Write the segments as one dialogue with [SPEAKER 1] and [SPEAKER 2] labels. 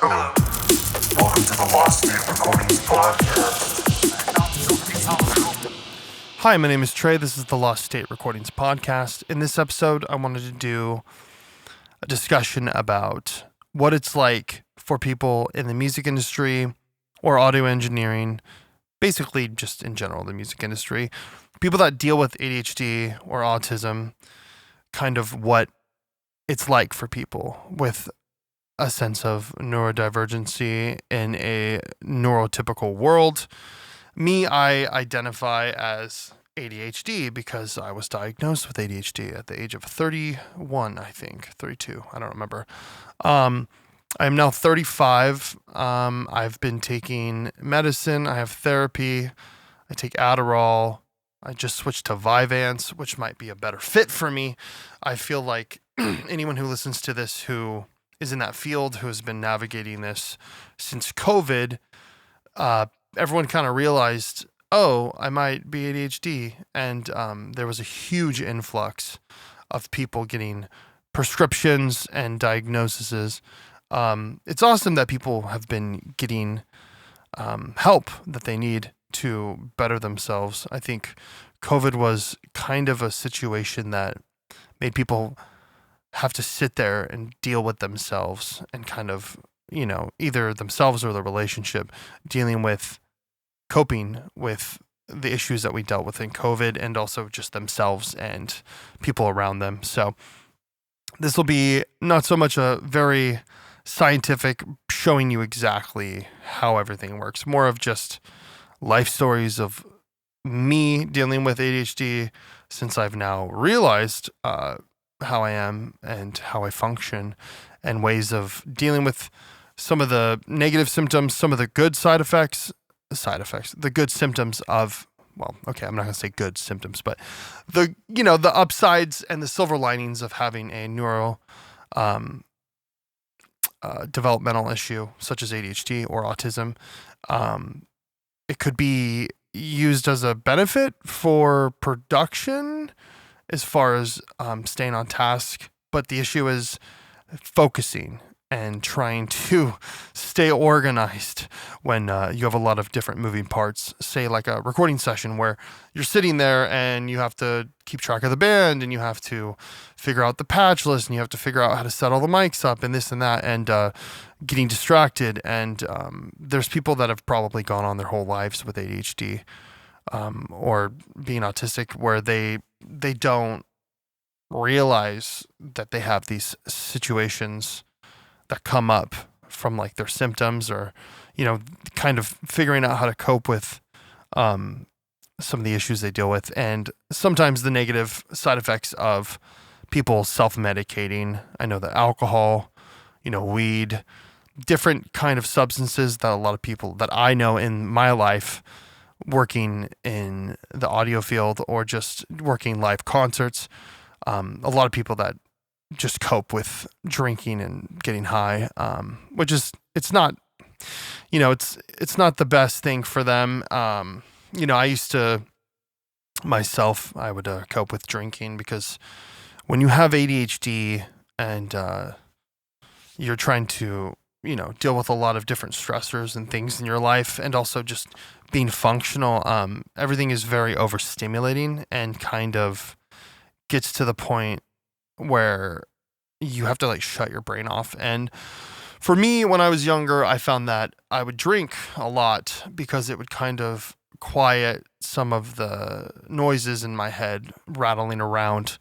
[SPEAKER 1] Hello. Welcome to the Lost State Recordings Podcast.
[SPEAKER 2] Hi, my name is Trey. This is the Lost State Recordings Podcast. In this episode, I wanted to do a discussion about what it's like for people in the music industry or audio engineering, basically just in general, the music industry, people that deal with ADHD or autism, kind of what it's like for people with a sense of neurodivergency in a neurotypical world. Me, I identify as ADHD because I was diagnosed with ADHD at the age of 31, I think, 32, I don't remember. I'm now 35. I've been taking medicine. I have therapy. I take Adderall. I just switched to Vyvanse, which might be a better fit for me. I feel like anyone who listens to this who is in that field, who has been navigating this since COVID, everyone kind of realized, oh, I might be ADHD. And there was a huge influx of people getting prescriptions and diagnoses. It's awesome that people have been getting help that they need to better themselves. I think COVID was kind of a situation that made people have to sit there and deal with themselves and kind of, either themselves or the relationship, dealing with coping with the issues that we dealt with in COVID and also just themselves and people around them. So this will be not so much a very scientific showing you exactly how everything works, more of just life stories of me dealing with ADHD since I've now realized how I am and how I function, and ways of dealing with some of the negative symptoms, some of the good the good symptoms of, well, okay, I'm not going to say good symptoms, but the upsides and the silver linings of having a developmental issue such as ADHD or autism. It could be used as a benefit for production as far as staying on task, but the issue is focusing and trying to stay organized when you have a lot of different moving parts, say like a recording session where you're sitting there and you have to keep track of the band and you have to figure out the patch list and you have to figure out how to set all the mics up and this and that, and getting distracted. And there's people that have probably gone on their whole lives with ADHD or being autistic where they don't realize that they have these situations that come up from like their symptoms, or kind of figuring out how to cope with some of the issues they deal with, and sometimes the negative side effects of people self-medicating. I know that alcohol, weed, different kind of substances that a lot of people that I know in my life working in the audio field or just working live concerts, a lot of people that just cope with drinking and getting high, which is, it's not, it's not the best thing for them. I used to myself, I would cope with drinking because when you have ADHD and you're trying to, deal with a lot of different stressors and things in your life, and also just being functional, everything is very overstimulating and kind of gets to the point where you have to like shut your brain off. And for me, when I was younger, I found that I would drink a lot because it would kind of quiet some of the noises in my head rattling around,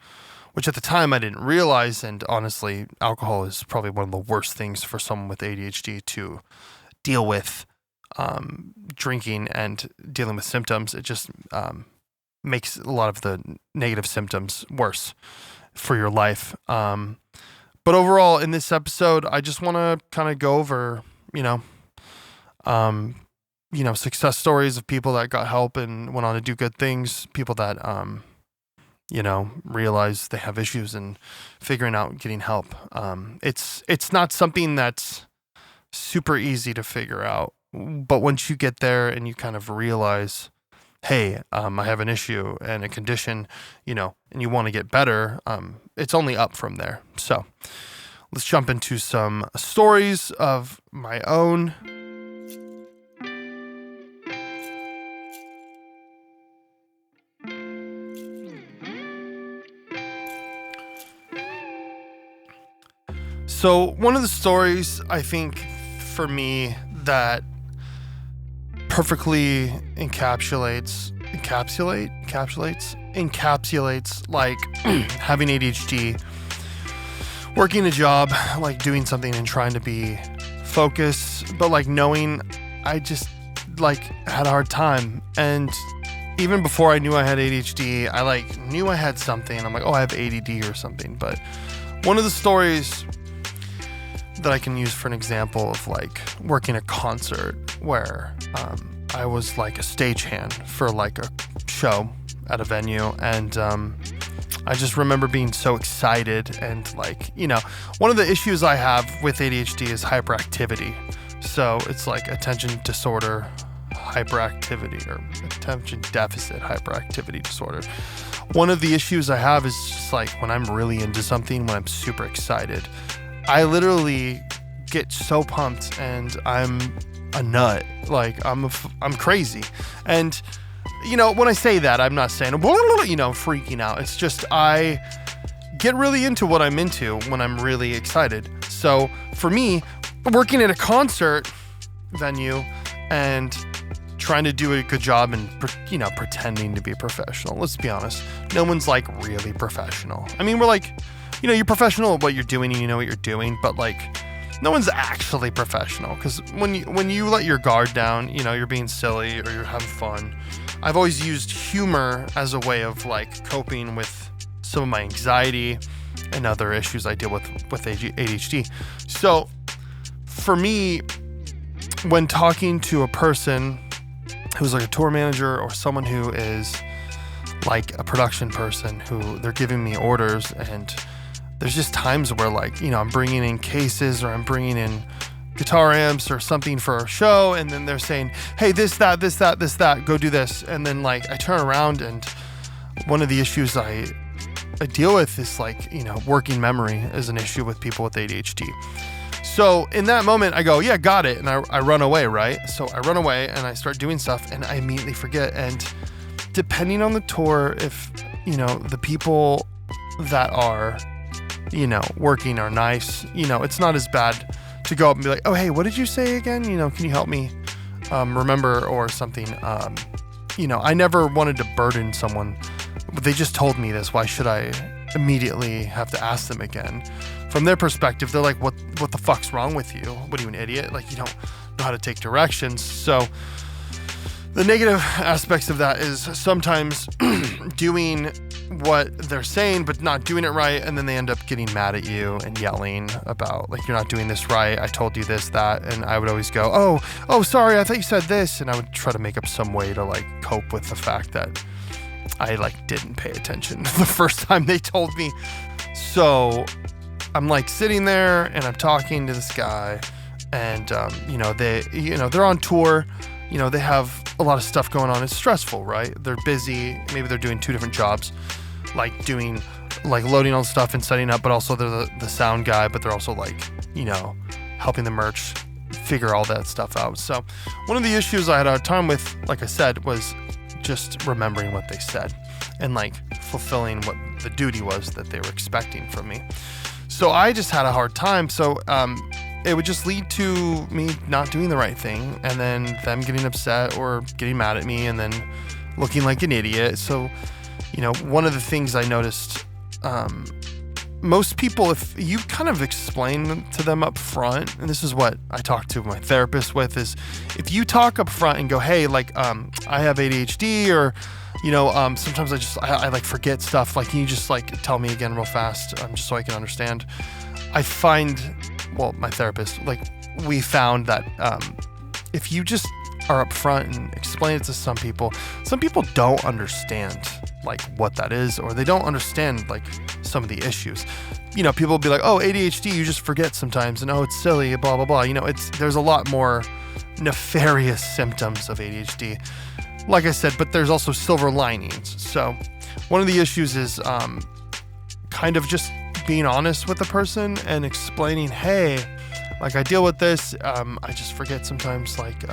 [SPEAKER 2] which at the time I didn't realize. And honestly, alcohol is probably one of the worst things for someone with ADHD to deal with. Drinking and dealing with symptoms, it just makes a lot of the negative symptoms worse for your life. But overall, in this episode, I just want to kind of go over, success stories of people that got help and went on to do good things, people that, realize they have issues and figuring out getting help. It's not something that's super easy to figure out, but once you get there and you kind of realize, hey, I have an issue and a condition, and you want to get better, it's only up from there. So let's jump into some stories of my own. So one of the stories I think for me that perfectly encapsulates like having ADHD, working a job, like doing something and trying to be focused, but like knowing I just like had a hard time. And even before I knew I had ADHD, I like knew I had something. I'm like, oh, I have ADD or something. But one of the stories that I can use for an example of like working a concert where I was like a stagehand for like a show at a venue, and I just remember being so excited. And like, you know, one of the issues I have with ADHD is hyperactivity. So it's like attention disorder hyperactivity, or attention deficit hyperactivity disorder. One of the issues I have is just like when I'm really into something, when I'm super excited, I literally get so pumped and I'm a nut. Like I'm crazy. And you know, when I say that, I'm not saying, you know, freaking out. It's just I get really into what I'm into when I'm really excited. So for me, working at a concert venue and trying to do a good job and, you know, pretending to be professional. Let's be honest. No one's like really professional. I mean, we're like, you know, you're professional at what you're doing and you know what you're doing, but like no one's actually professional, because when you let your guard down, you know, you're being silly or you're having fun. I've always used humor as a way of like coping with some of my anxiety and other issues I deal with ADHD. So for me, when talking to a person who's like a tour manager or someone who is like a production person who they're giving me orders, and there's just times where like, you know, I'm bringing in cases or I'm bringing in guitar amps or something for a show, and then they're saying, hey, this, that, go do this. And then like I turn around, and one of the issues I deal with is like, you know, working memory is an issue with people with ADHD. So in that moment I go, yeah, got it. And I run away, right? So I run away and I start doing stuff and I immediately forget. And depending on the tour, if, you know, the people that are, you know, working are nice, you know, it's not as bad to go up and be like, oh, hey, what did you say again? You know, can you help me remember or something? You know, I never wanted to burden someone. They just told me this. Why should I immediately have to ask them again? From their perspective, they're like, what the fuck's wrong with you? What are you, an idiot? Like, you don't know how to take directions. So the negative aspects of that is sometimes doing what they're saying but not doing it right, and then they end up getting mad at you and yelling about like, you're not doing this right, I told you this, that. And I would always go, oh sorry, I thought you said this. And I would try to make up some way to like cope with the fact that I like didn't pay attention the first time they told me. So I'm like sitting there and I'm talking to this guy, and you know, they're on tour. You know, they have a lot of stuff going on. It's stressful, right? They're busy. Maybe they're doing two different jobs, like loading all the stuff and setting up, but also they're the sound guy, but they're also like, you know, helping the merch figure all that stuff out. So one of the issues I had a time with, like I said, was just remembering what they said and like fulfilling what the duty was that they were expecting from me. So I just had a hard time. So it would just lead to me not doing the right thing, and then them getting upset or getting mad at me, and then looking like an idiot. So, you know, one of the things I noticed, most people, if you kind of explain to them up front, and this is what I talk to my therapist with, is if you talk up front and go, hey, like, I have ADHD, or, you know, sometimes I like forget stuff. Like, can you just like tell me again real fast, just so I can understand? I find, well, my therapist, like, we found that if you just are upfront and explain it to some people don't understand like what that is, or they don't understand like some of the issues. You know, people will be like, oh, ADHD, you just forget sometimes, and oh, it's silly, blah, blah, blah. You know, there's a lot more nefarious symptoms of ADHD, like I said, but there's also silver linings. So one of the issues is kind of just being honest with the person and explaining, hey, like I deal with this. I just forget sometimes, like,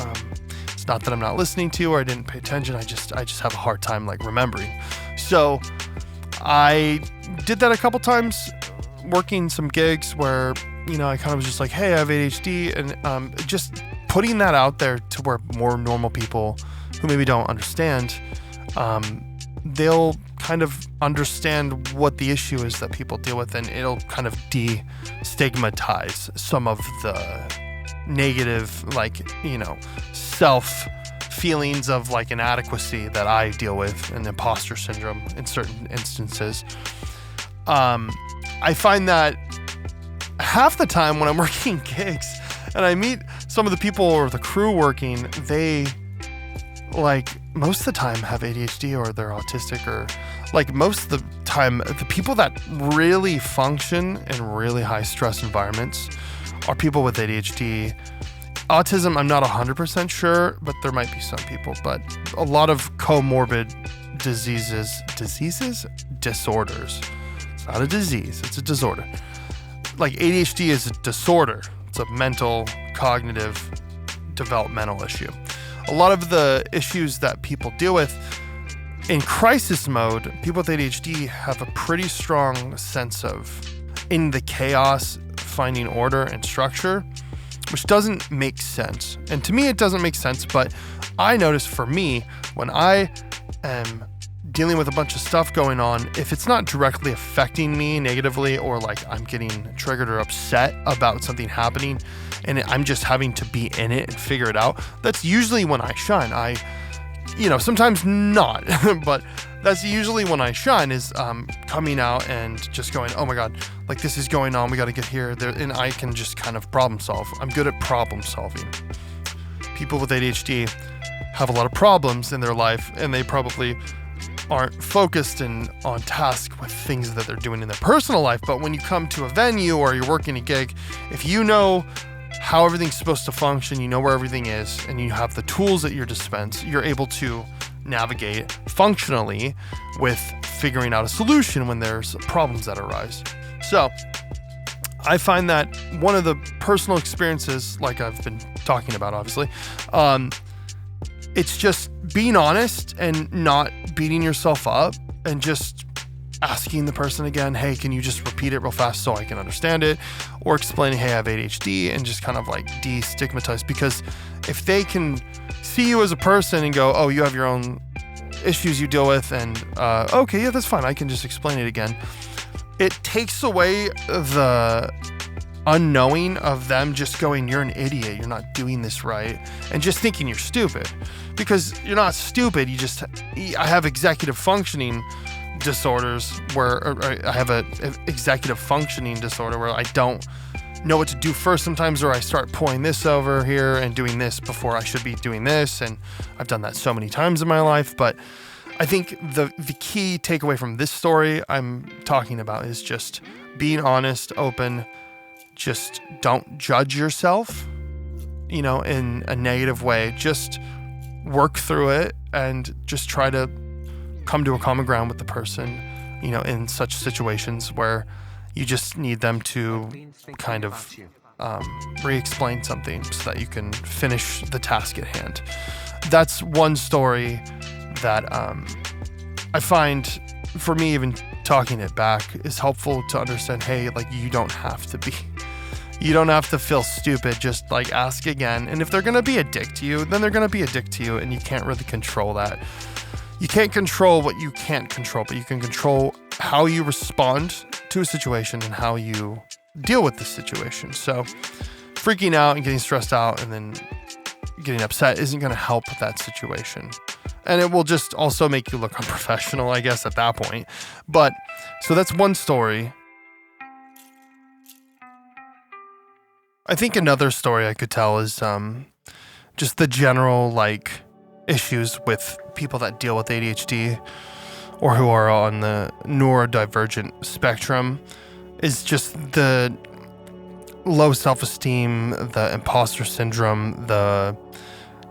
[SPEAKER 2] it's not that I'm not listening to you or I didn't pay attention. I just have a hard time like remembering. So I did that a couple times working some gigs where, you know, I kind of was just like, hey, I have ADHD, and just putting that out there to where more normal people who maybe don't understand, they'll kind of understand what the issue is that people deal with, and it'll kind of destigmatize some of the negative, like, you know, self feelings of like inadequacy that I deal with, and imposter syndrome in certain instances. I find that half the time when I'm working gigs and I meet some of the people or the crew working, they like most of the time have ADHD or they're autistic, or like most of the time the people that really function in really high stress environments are people with ADHD. Autism, I'm not 100% sure, but there might be some people, but a lot of comorbid disorders. It's not a disease, it's a disorder. Like ADHD is a disorder. It's a mental, cognitive, developmental issue. A lot of the issues that people deal with in crisis mode, people with ADHD have a pretty strong sense of, in the chaos, finding order and structure, which doesn't make sense. And to me, it doesn't make sense, but I notice for me, when I am dealing with a bunch of stuff going on, if it's not directly affecting me negatively, or like I'm getting triggered or upset about something happening and I'm just having to be in it and figure it out, that's usually when I shine. Sometimes not, but that's usually when I shine, is coming out and just going, oh my God, like this is going on, we got to get here there, and I can just kind of problem solve. I'm good at problem solving. People with ADHD have a lot of problems in their life, and they probably aren't focused and on task with things that they're doing in their personal life. But when you come to a venue or you're working a gig, if you know how everything's supposed to function, you know where everything is, and you have the tools at your dispense, you're able to navigate functionally with figuring out a solution when there's problems that arise. So I find that one of the personal experiences, like I've been talking about, obviously, it's just being honest and not beating yourself up, and just asking the person again, hey, can you just repeat it real fast so I can understand it? Or explaining, hey, I have ADHD, and just kind of like destigmatize. Because if they can see you as a person and go, oh, you have your own issues you deal with, and okay, yeah, that's fine, I can just explain it again. It takes away the unknowing of them just going, you're an idiot, you're not doing this right, and just thinking you're stupid. Because you're not stupid, I have executive functioning disorders where I have a executive functioning disorder where I don't know what to do first sometimes, or I start pulling this over here and doing this before I should be doing this, and I've done that so many times in my life. But I think the key takeaway from this story I'm talking about is just being honest, open, just don't judge yourself, in a negative way. Just work through it and just try to come to a common ground with the person, in such situations where you just need them to kind of re-explain something so that you can finish the task at hand. That's one story that I find, for me, even talking it back is helpful to understand, hey, like you don't have to feel stupid, just like ask again. And if they're going to be a dick to you, then they're going to be a dick to you, and you can't really control that. You can't control what you can't control, but you can control how you respond to a situation and how you deal with the situation. So freaking out and getting stressed out and then getting upset isn't going to help that situation. And it will just also make you look unprofessional, I guess, at that point. But so that's one story. I think another story I could tell is just the general issues with people that deal with ADHD or who are on the neurodivergent spectrum, is just the low self-esteem, the imposter syndrome, the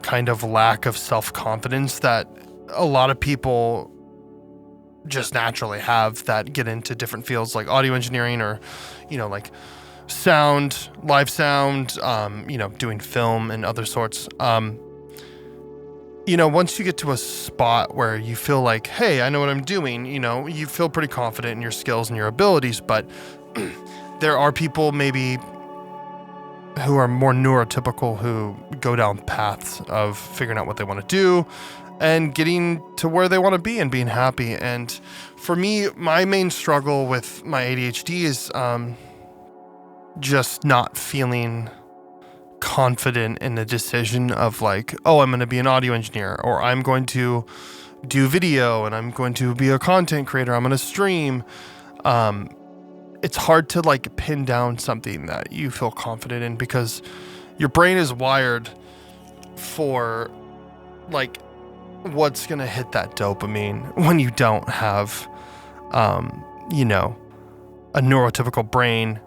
[SPEAKER 2] kind of lack of self-confidence that a lot of people just naturally have that get into different fields like audio engineering or, like sound, live sound, doing film and other sorts. Once you get to a spot where you feel like, hey, I know what I'm doing, you feel pretty confident in your skills and your abilities, but there are people maybe who are more neurotypical who go down paths of figuring out what they want to do and getting to where they want to be and being happy. And for me, my main struggle with my ADHD is just not feeling confident in the decision of like, oh, I'm going to be an audio engineer, or I'm going to do video and I'm going to be a content creator. I'm going to stream. It's hard to like pin down something that you feel confident in because your brain is wired for like what's going to hit that dopamine when you don't have, a neurotypical brain.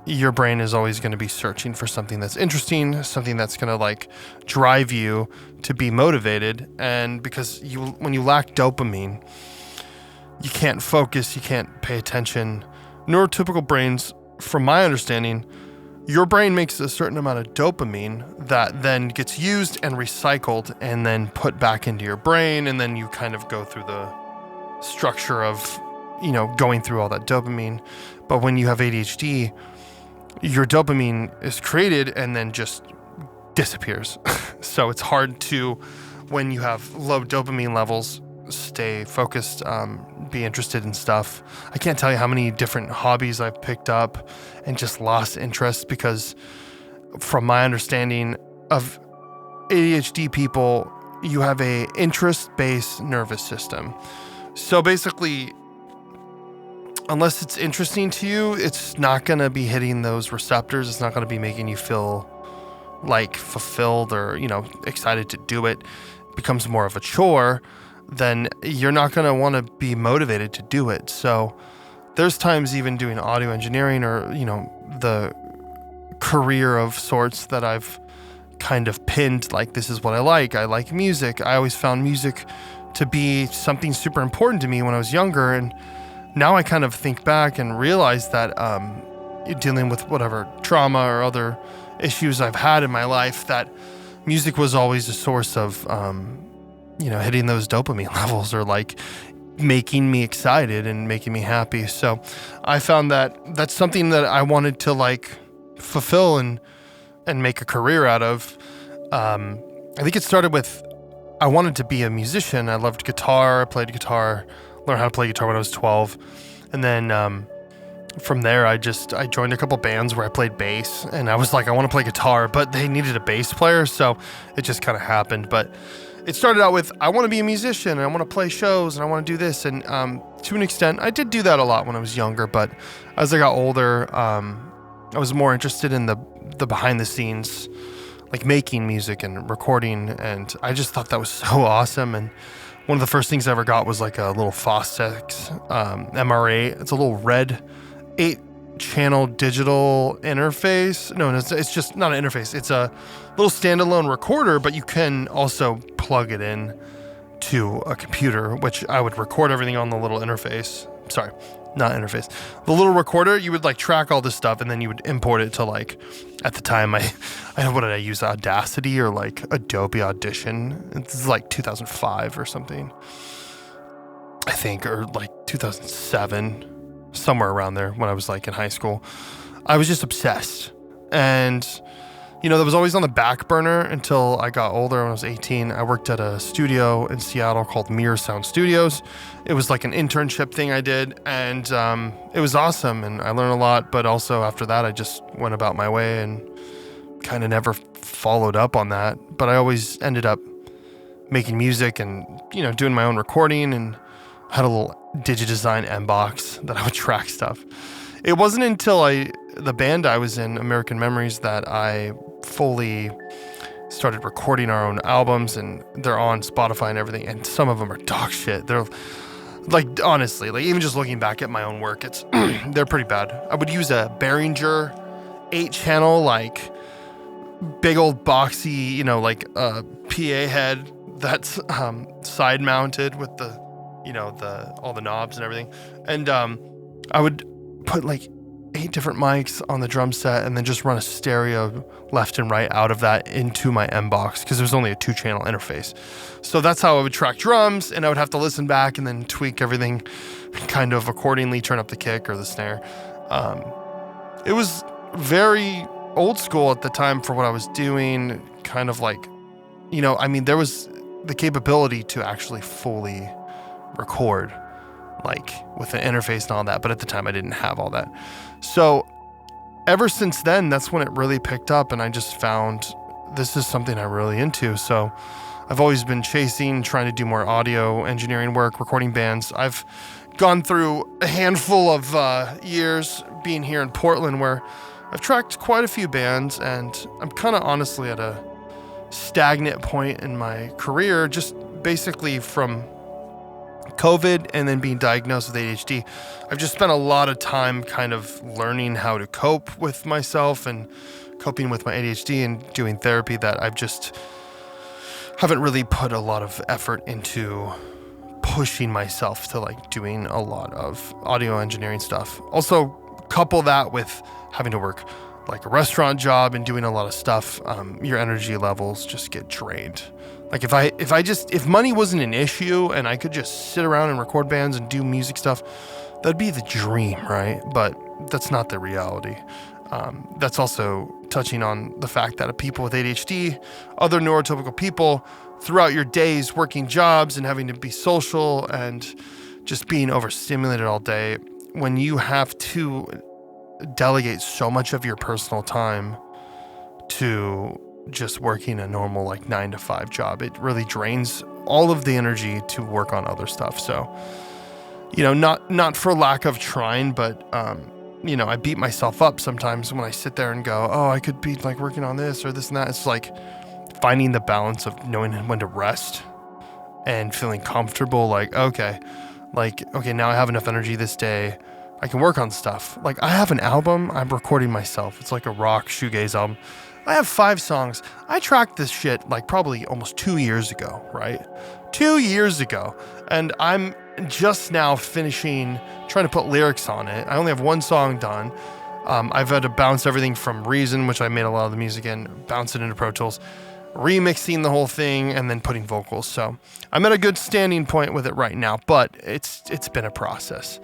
[SPEAKER 2] Your brain is always going to be searching for something that's interesting, something that's going to like drive you to be motivated. And because when you lack dopamine, you can't focus, you can't pay attention. Neurotypical brains, from my understanding, your brain makes a certain amount of dopamine that then gets used and recycled and then put back into your brain. And then you kind of go through the structure of, going through all that dopamine. But when you have ADHD, your dopamine is created and then just disappears. So it's hard to, when you have low dopamine levels, stay focused, be interested in stuff. I can't tell you how many different hobbies I've picked up and just lost interest because from my understanding of ADHD people, you have a interest-based nervous system. So basically, unless it's interesting to you, it's not going to be hitting those receptors. It's not going to be making you feel like fulfilled or, excited to do it. It becomes more of a chore. Then you're not going to want to be motivated to do it. So there's times even doing audio engineering or, the career of sorts that I've kind of pinned, like, this is what I like. I like music. I always found music to be something super important to me when I was younger. And now I kind of think back and realize that dealing with whatever trauma or other issues I've had in my life, that music was always a source of, hitting those dopamine levels or like making me excited and making me happy. So I found that that's something that I wanted to like fulfill and make a career out of. I think it started with, I wanted to be a musician. I loved guitar. I played guitar, learned how to play guitar when I was 12. And then from there, I joined a couple bands where I played bass, and I was like, I want to play guitar, but they needed a bass player. So it just kind of happened. But it started out with, I want to be a musician and I want to play shows and I want to do this. And to an extent, I did do that a lot when I was younger. But as I got older, I was more interested in the behind the scenes, like making music and recording. And I just thought that was so awesome. And one of the first things I ever got was like a little Fostex MR8. It's a little red 8-channel digital interface. No, it's just not an interface. It's a little standalone recorder, but you can also plug it in to a computer, which I would record everything on the little interface. Sorry, not interface. The little recorder, you would like track all this stuff and then you would import it to like, at the time, what did I use? Audacity or like Adobe Audition. It's like 2005 or something, I think, or like 2007. Somewhere around there when I was like in high school. I was just obsessed. And, that was always on the back burner until I got older. When I was 18, I worked at a studio in Seattle called Mirror Sound Studios. It was like an internship thing I did. And it was awesome. And I learned a lot. But also after that, I just went about my way and kind of never followed up on that. But I always ended up making music and, doing my own recording, and had a little Digidesign M-Box that I would track stuff. It wasn't until the band I was in, American Memories, that I fully started recording our own albums, and they're on Spotify and everything, and some of them are dog shit. They're like, honestly, like even just looking back at my own work, it's they're pretty bad. I would use a Behringer 8-channel, like big old boxy, like a PA head that's side mounted with the all the knobs and everything. And I would put like 8 different mics on the drum set and then just run a stereo left and right out of that into my M box because it was only a 2-channel interface. So that's how I would track drums, and I would have to listen back and then tweak everything kind of accordingly, turn up the kick or the snare. It was very old school at the time for what I was doing, kind of like, there was the capability to actually fully record, like with an interface and all that, but at the time I didn't have all that. So ever since then, that's when it really picked up, and I just found this is something I'm really into. So I've always been trying to do more audio engineering work, recording bands. I've gone through a handful of years being here in Portland where I've tracked quite a few bands, and I'm kind of honestly at a stagnant point in my career, just basically from COVID and then being diagnosed with ADHD. I've just spent a lot of time kind of learning how to cope with myself and coping with my ADHD and doing therapy that I've just haven't really put a lot of effort into pushing myself to like doing a lot of audio engineering stuff. Also couple that with having to work like a restaurant job and doing a lot of stuff, your energy levels just get drained. Like if money wasn't an issue and I could just sit around and record bands and do music stuff, that'd be the dream, right? But that's not the reality. That's also touching on the fact that people with ADHD, other neurotypical people, throughout your days working jobs and having to be social and just being overstimulated all day, when you have to delegate so much of your personal time to just working a normal like 9-to-5 job, it really drains all of the energy to work on other stuff. So, not for lack of trying, but I beat myself up sometimes when I sit there and go, oh, I could be like working on this or this and that. It's like finding the balance of knowing when to rest and feeling comfortable. Like, okay, now I have enough energy this day. I can work on stuff. Like I have an album I'm recording myself. It's like a rock shoegaze album. I have 5 songs. I tracked this shit like probably almost 2 years ago, right? 2 years ago. And I'm just now finishing trying to put lyrics on it. I only have 1 song done. I've had to bounce everything from Reason, which I made a lot of the music in, bounce it into Pro Tools, remixing the whole thing, and then putting vocals. So I'm at a good standing point with it right now, but it's been a process.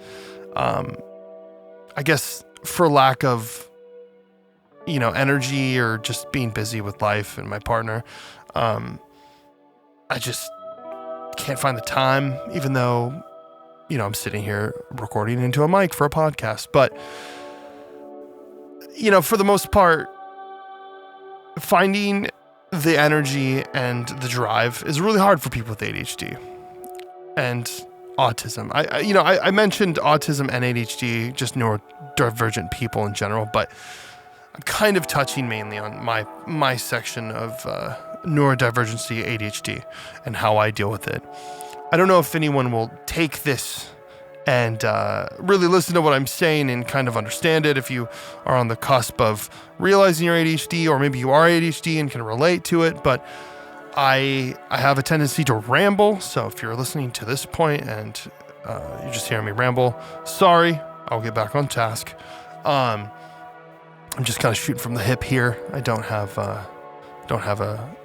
[SPEAKER 2] I guess for lack of energy or just being busy with life and my partner, I just can't find the time, even though, I'm sitting here recording into a mic for a podcast. But, for the most part, finding the energy and the drive is really hard for people with ADHD and autism. I mentioned autism and ADHD, just neurodivergent people in general, but I'm kind of touching mainly on my section of neurodivergency ADHD and how I deal with it. I don't know if anyone will take this and really listen to what I'm saying and kind of understand it if you are on the cusp of realizing you're ADHD, or maybe you are ADHD and can relate to it, but I have a tendency to ramble, so if you're listening to this point and you're just hearing me ramble, sorry, I'll get back on task. I'm just kind of shooting from the hip here. I don't have a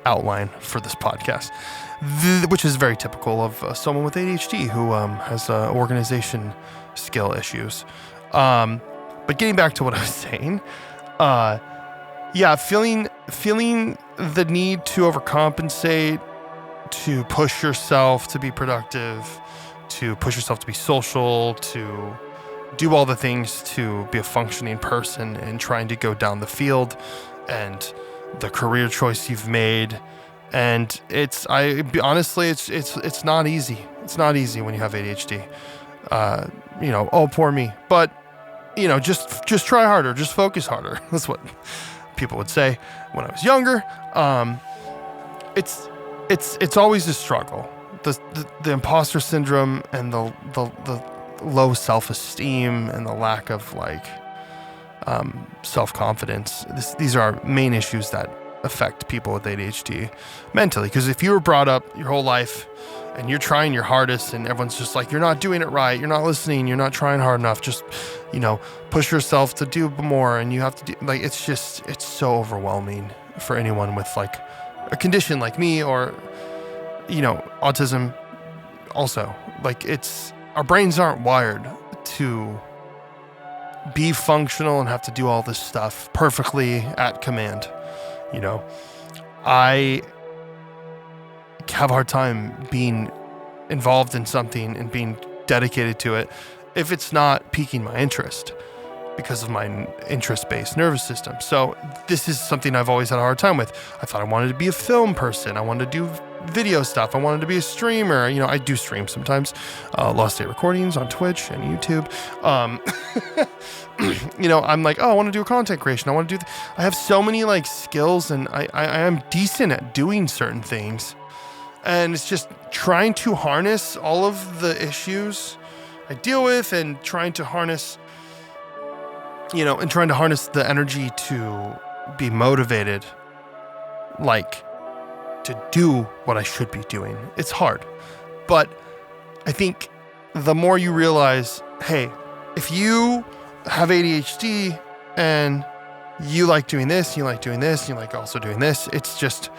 [SPEAKER 2] outline for this podcast, which is very typical of someone with ADHD who has organization skill issues. But getting back to what I was saying, feeling the need to overcompensate, to push yourself to be productive, to push yourself to be social, to do all the things to be a functioning person, and trying to go down the field and the career choice you've made. And honestly, it's not easy. It's not easy when you have ADHD. Oh, poor me. But, just try harder, just focus harder. That's what people would say when I was younger. It's always a struggle. The imposter syndrome and the low self-esteem and the lack of self-confidence. These are main issues that affect people with ADHD mentally. Because if you were brought up your whole life and you're trying your hardest and everyone's just like, you're not doing it right, you're not listening, you're not trying hard enough, just, push yourself to do more, and you have to do, like, it's so overwhelming for anyone with like a condition like me or, autism also. Like, our brains aren't wired to be functional and have to do all this stuff perfectly at command. I have a hard time being involved in something and being dedicated to it if it's not piquing my interest because of my interest-based nervous system. So this is something I've always had a hard time with. I thought I wanted to be a film person. I wanted to do video stuff. I wanted to be a streamer. I do stream sometimes, Lost Day Recordings on Twitch and YouTube. I'm like, I want to do a content creation. I want to do, I have so many like skills, and I am decent at doing certain things. And it's just trying to harness all of the issues I deal with and trying to harness, the energy to be motivated, like to do what I should be doing. It's hard. But I think the more you realize, hey, if you have ADHD and you like doing this, you like also doing this, it's just,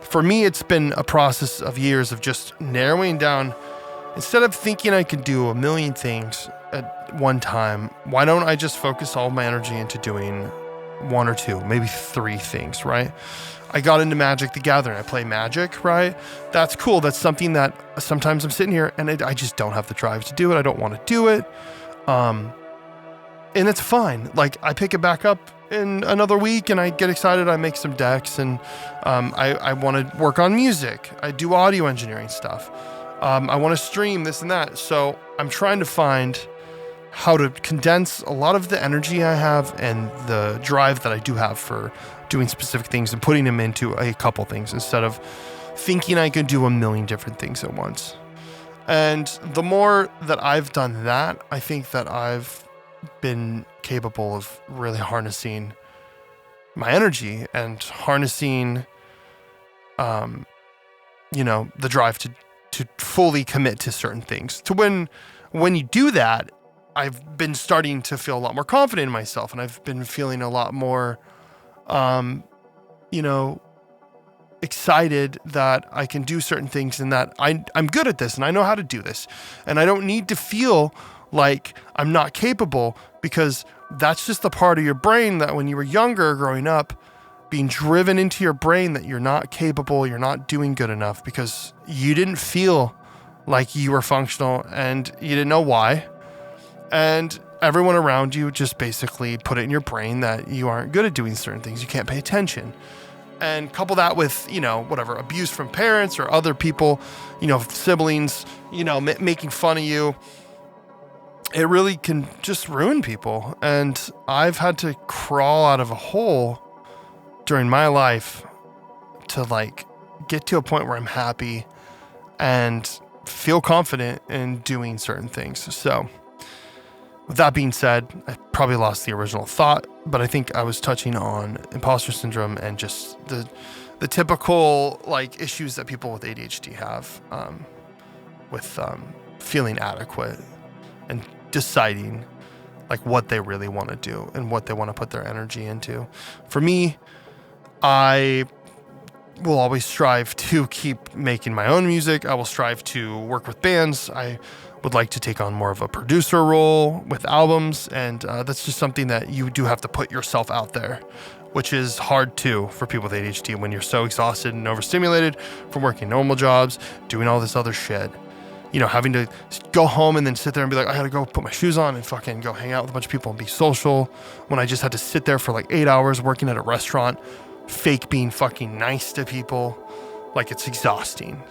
[SPEAKER 2] for me, it's been a process of years of just narrowing down. Instead of thinking I could do a million things at one time, why don't I just focus all my energy into doing one or two, maybe three things, right? I got into Magic the Gathering. I play Magic, right? That's cool. That's something that sometimes I'm sitting here and I just don't have the drive to do it. I don't want to do it. And it's fine. Like, I pick it back up in another week and I get excited. I make some decks, and I want to work on music. I do audio engineering stuff. I want to stream this and that. So I'm trying to find how to condense a lot of the energy I have and the drive that I do have for doing specific things and putting them into a couple things instead of thinking I could do a million different things at once. And the more that I've done that, I think that I've been capable of really harnessing my energy and harnessing, the drive to fully commit to certain things. To when you do that, I've been starting to feel a lot more confident in myself, and I've been feeling a lot more, excited that I can do certain things and that I'm good at this and I know how to do this. And I don't need to feel like I'm not capable, because that's just the part of your brain that when you were younger growing up, being driven into your brain that you're not capable, you're not doing good enough because you didn't feel like you were functional and you didn't know why. And everyone around you just basically put it in your brain that you aren't good at doing certain things. You can't pay attention. And couple that with, abuse from parents or other people, siblings, making fun of you. It really can just ruin people. And I've had to crawl out of a hole during my life to get to a point where I'm happy and feel confident in doing certain things. So with that being said, I probably lost the original thought, but I think I was touching on imposter syndrome and just the typical issues that people with ADHD have with feeling adequate and deciding what they really want to do and what they want to put their energy into. For me, I will always strive to keep making my own music. I will strive to work with bands. I would like to take on more of a producer role with albums, and that's just something that you do have to put yourself out there, which is hard too for people with ADHD when you're so exhausted and overstimulated from working normal jobs, doing all this other shit. Having to go home and then sit there and be like, I gotta go put my shoes on and fucking go hang out with a bunch of people and be social, when I just had to sit there for 8 hours working at a restaurant, fake being fucking nice to people. It's exhausting.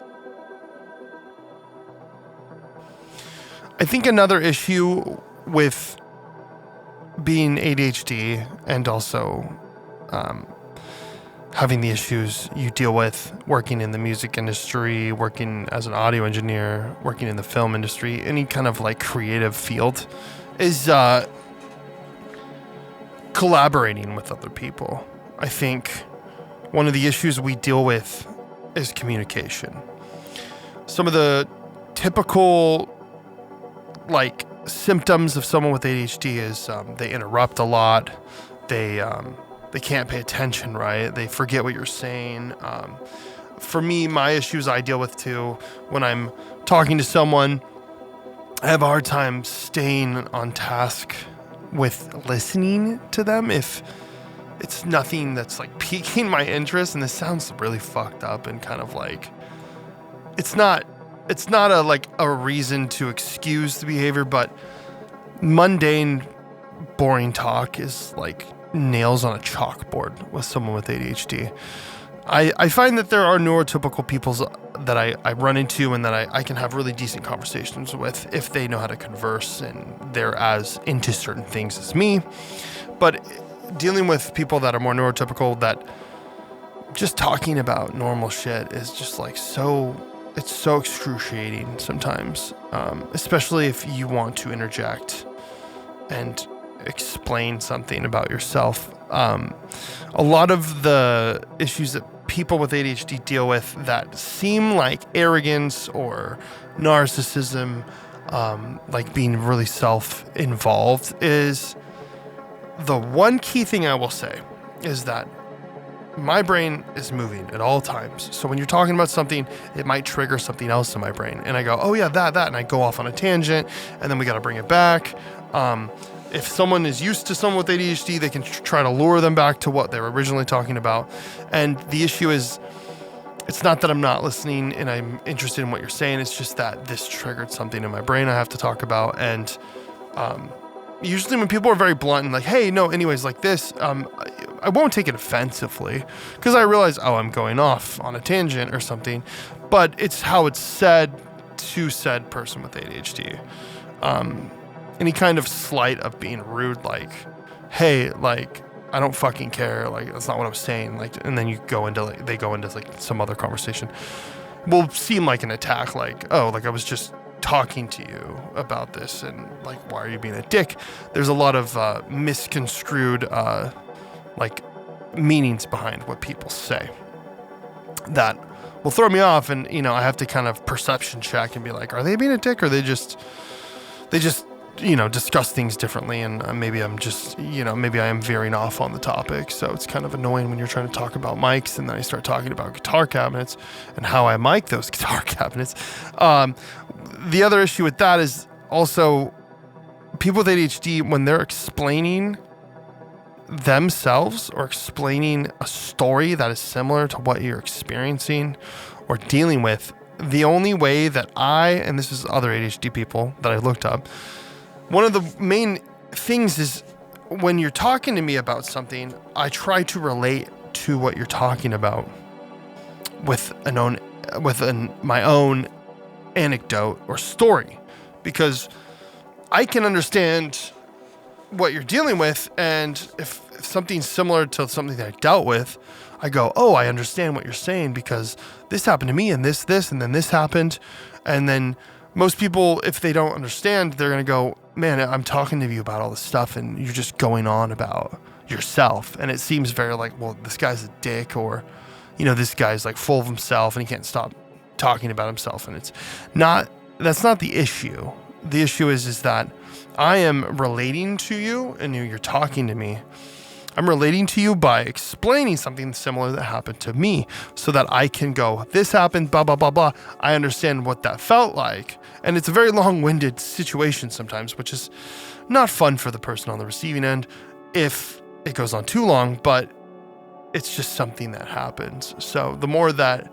[SPEAKER 2] I think another issue with being ADHD and also having the issues you deal with working in the music industry, working as an audio engineer, working in the film industry, any kind of creative field, is collaborating with other people. I think one of the issues we deal with is communication. some of the typical like symptoms of someone with ADHD is they interrupt a lot. They can't pay attention, right? They forget what you're saying. For me, my issues I deal with too when I'm talking to someone, I have a hard time staying on task with listening to them if it's nothing that's like piquing my interest. And this sounds really fucked up and kind of like, it's not a like a reason to excuse the behavior, but mundane, boring talk is like nails on a chalkboard with someone with ADHD. I find that there are neurotypical people that I run into and that I can have really decent conversations with if they know how to converse and they're as into certain things as me. But dealing with people that are more neurotypical, that just talking about normal shit is just like it's so excruciating sometimes, especially if you want to interject and explain something about yourself. A lot of the issues that people with ADHD deal with that seem like arrogance or narcissism, like being really self-involved, is the one key thing I will say is that my brain is moving at all times. So when you're talking about something, it might trigger something else in my brain. And I go, oh yeah, that, and I go off on a tangent, and then we got to bring it back. If someone is used to someone with ADHD, they can try to lure them back to what they were originally talking about. And the issue is, it's not that I'm not listening and I'm interested in what you're saying. It's just that this triggered something in my brain I have to talk about. And usually when people are very blunt and like, hey, no, anyways, like this, I won't take it offensively because I realize, oh, I'm going off on a tangent or something. But it's how it's said to said person with ADHD. Any kind of slight of being rude, like, hey, like, I don't fucking care, like, that's not what I'm saying, like, and then they go into like some other conversation, will seem like an attack, like, oh, like I was just talking to you about this, and like, why are you being a dick? There's a lot of misconstrued like meanings behind what people say that will throw me off, and you know, I have to kind of perception check and be like, are they being a dick, or they just you know, discuss things differently, and maybe I'm just, you know, maybe I am veering off on the topic. So it's kind of annoying when you're trying to talk about mics and then I start talking about guitar cabinets and how I mic those guitar cabinets. The other issue with that is also people with ADHD, when they're explaining themselves or explaining a story that is similar to what you're experiencing or dealing with, the only way that and this is other ADHD people that I looked up, one of the main things is when you're talking to me about something, I try to relate to what you're talking about with my own anecdote or story, because I can understand what you're dealing with, and if something's similar to something that I dealt with, I go, oh, I understand what you're saying because this happened to me and this, and then this happened. And then most people, if they don't understand, they're going to go, man, I'm talking to you about all this stuff and you're just going on about yourself. And it seems very like, well, this guy's a dick, or, you know, this guy's like full of himself and he can't stop talking about himself. And that's not the issue. The issue is that I am relating to you and you're talking to me. I'm relating to you by explaining something similar that happened to me so that I can go, this happened, blah, blah, blah, blah. I understand what that felt like. And it's a very long-winded situation sometimes, which is not fun for the person on the receiving end if it goes on too long, but it's just something that happens. So the more that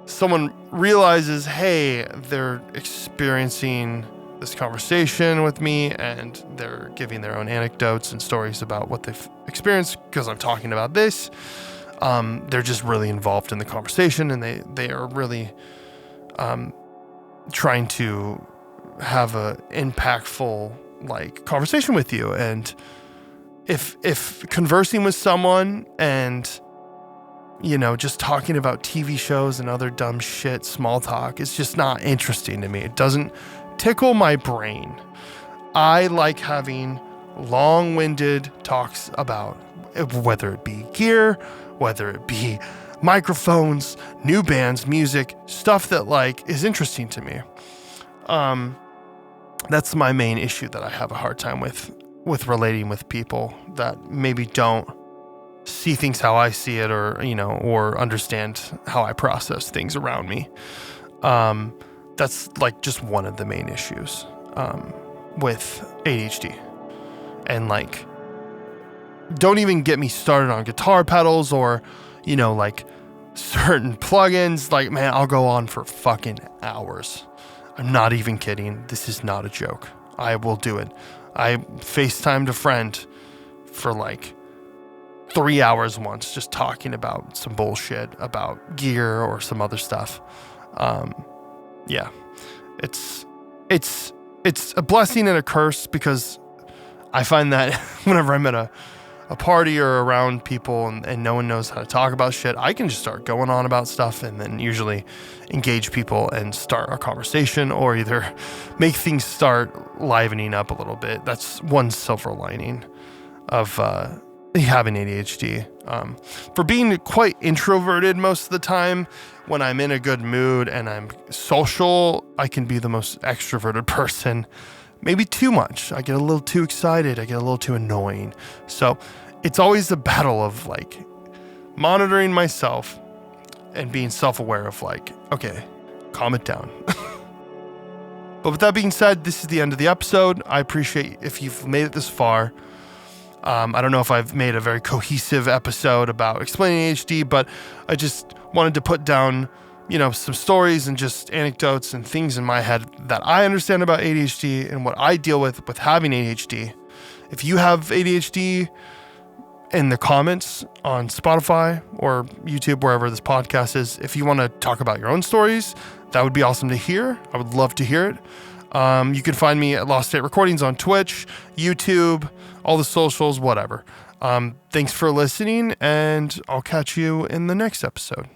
[SPEAKER 2] someone realizes, hey, they're experiencing this conversation with me and they're giving their own anecdotes and stories about what they've experienced because I'm talking about this, they're just really involved in the conversation, and they are really trying to have a impactful like conversation with you. And if conversing with someone and, you know, just talking about TV shows and other dumb shit, small talk, it's just not interesting to me. It doesn't tickle my brain. I like having long-winded talks about whether it be gear, whether it be microphones, new bands, music, stuff that like is interesting to me. That's my main issue that I have a hard time with relating with people that maybe don't see things how I see it, or, you know, or understand how I process things around me. That's like just one of the main issues with ADHD. And like, don't even get me started on guitar pedals or, you know, like certain plugins. Like, man, I'll go on for fucking hours. I'm not even kidding. This is not a joke. I will do it. I FaceTimed a friend for like 3 hours once, just talking about some bullshit about gear or some other stuff. Yeah, it's a blessing and a curse, because I find that whenever I'm at a party or around people and no one knows how to talk about shit, I can just start going on about stuff and then usually engage people and start a conversation, or either make things start livening up a little bit. That's one silver lining of having ADHD. For being quite introverted most of the time, when I'm in a good mood and I'm social, I can be the most extroverted person. Maybe too much. I get a little too excited. I get a little too annoying. So it's always a battle of like monitoring myself and being self-aware of like, okay, calm it down. But with that being said, this is the end of the episode. I appreciate if you've made it this far. I don't know if I've made a very cohesive episode about explaining ADHD, but I just wanted to put down, you know, some stories and just anecdotes and things in my head that I understand about ADHD and what I deal with having ADHD. If you have ADHD, in the comments on Spotify or YouTube, wherever this podcast is, if you want to talk about your own stories, that would be awesome to hear. I would love to hear it. You can find me at Lost State Recordings on Twitch, YouTube, all the socials, whatever. Thanks for listening, and I'll catch you in the next episode.